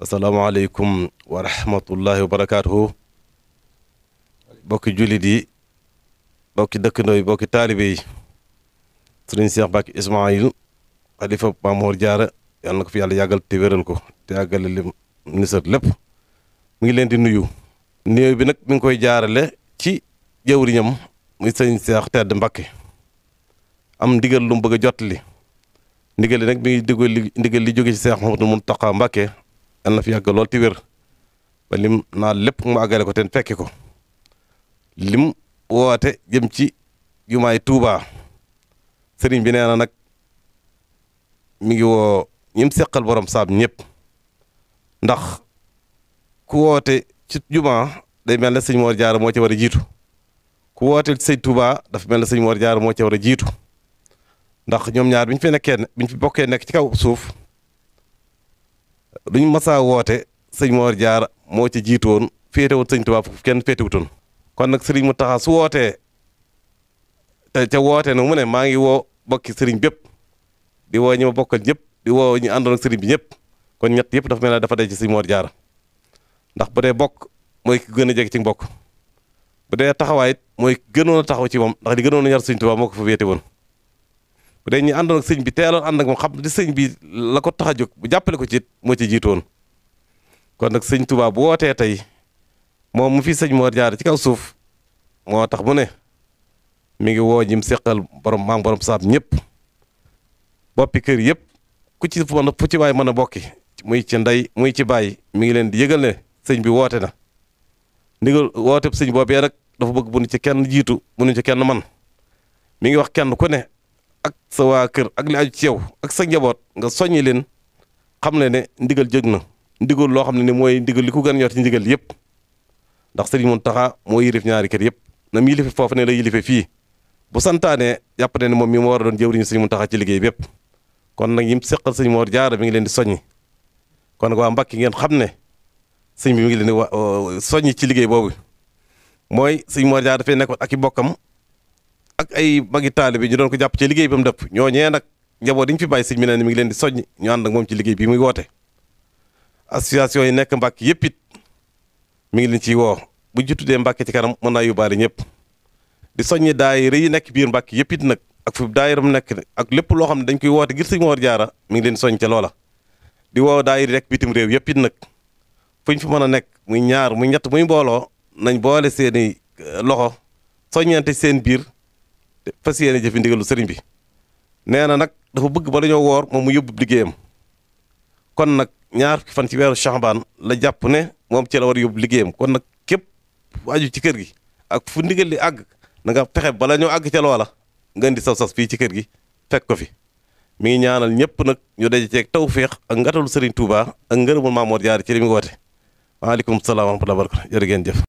asalaamaaleykum wa rahmatullahi wa barakaatuhu bokki jullit yi bokki dëkkandoo yi bokki taalibe yi sëriñ Cheikh Mbacké Ismaïl xalifa Maam Mor Jaara yàlla na ko fi yàlla yàggal te wéral ko te yàggale lim nisat lépp mu ngi leen di nuyu néew bi nag mi ngi koy jaarale ci jëwriñam muy sëriñ Cheikh Tedd Mbacké am ndigal lu mu bëgg a jottali ndigal li nag mi ngi ndigal li jóge ci Cheikh Mouhamadou Mountakha Mbacké yàlla na fi yàgg lool te wér ba lim naa lépp mu àggale ko ten fekki ko lim woote jëm ci jumaay Touba sëriñ bi nee na nag mi ngi woo ñim seqal borom saam ñëpp ndax ku woote ci jumaa day mel ne sëñ Mor Jaara moo ci war a jiitu ku woote ci sëñ Touba dafa mel ne sëñ Mor Jaara moo ci war a jiitu ndax ñoom ñaar biñ fi bokkee nekk ci kaw suuf duñ masaa woote sëñ Mor Jaara moo ci jiitu woon féete woon sëñ Touba foofu kenn féetewutoon kon nag sëriñ Mountakha su wootee te ca woote nag mu ne maa ngi woo bokki sëriñ bépp di woo ñi ma bokkal ñëpp di woo ñu àndoon ak sëriñ bi ñëpp kon ñett yëpp dafa mel ne dafa day ci sëñ Mor Jaara ndax bu dee bokk mooy ki gën a jege ci mbokk bu dee taxawaay it mooy ki gënoon a taxaw ci moom ndax li gënoon a ñor sëñ Touba moo ko fa féete woon bu dee ñi àndoon ak sëñ bi teeloon ànd ak moom xam di sëñ bi la ko tax a jóg bu jàppale ko ci it moo ci jiitu woon kon nag sëñ Touba bu wootee tey moom mu fi sëñ Mor Jaara ci kaw suuf moo tax mu ne mi ngi woo ñim seqal borom saab ñëpp boppi kër yëpp ku ci fu ci waay mën a bokki muy ci ndey muy ci bàyyi mi ngi leen di yëgal ne sëñ bi woote na ndigal woote sëñ boobee nag dafa bëgg bu nu ci kenn jiitu bu nu ci kenn man mi ngi wax kenn ku ne ak sa waa kër ak li aju ci yow ak sa njaboot nga soññi leen xam le ne ndigal jóg na ndigal loo xam ne ni mooy ndigal li ku gën a ñor ci ndigal yëpp ndax sëriñ Mountakha moo yilif ñaari kër yëpp na mu yilife foofu ne la yilife fii bu santaane jàpp ne moom mi moo war a doon jëwriñu sëriñ Mountakha ci liggéey bépp kon nag yim seqal sëñ Mor Jaara mi ngi leen di soññi kon nag waa Mbàkke ngeen xam ne sëñ bi mi ngi leen di soññi ci liggéey boobu mooy sëñ Mor Jaara dafay nekkoon ak i bokkam ak ay magi taalibe ñu doon ko jàpp ci liggéey bi mu dëpp ñooñee nag njaboot yi ñu fi bàyyi sëñ bi ne mi ngi leen di soññ ñu ànd ak moom ci liggéey bi muy woote association yi nekk Mbàkke yëpp it mi ngi leen ciy woo bu ñu tuddee Mbàkke ci kanam mën naa yóbbaale ñëpp di soññi daayira yi nekk biir Mbàkke yëpp it nag ak fu daayira mu nekk ak lépp loo xam ne dañ koy woote ngir sëñ Mor Jaara mi ngi leen di soññ ca loola di woo daayira rek bitim réew yëpp it nag fu ñu fi mën a nekk muy ñaar muy ñett muy mbooloo nañ boole seeni loxo soññante seen biir fas yéene jëfi ndigalu sëriñ bi nee na nag dafa bëgg ba dañoo woor moom mu yóbbu liggéeyam kon nag ñaar fukki fan ci weeru Sha'ban la jàpp ne moom ci la war a yóbbu liggéeyam kon nag képp aju ci kër gi ak fu ndigal li àgg na nga fexe bala ñoo àgg ca loola nga indi saw sas fii ci kër gi fekk ko fi mi ngi ñaanal ñëpp nag ñu daje ceeg tawféex ak ngatalu Serigne Touba ak ngërëmul Maam Mor Jaara ci li mu woote waaleykum salaam wa rahmatulah baraka jërë ngeen jëf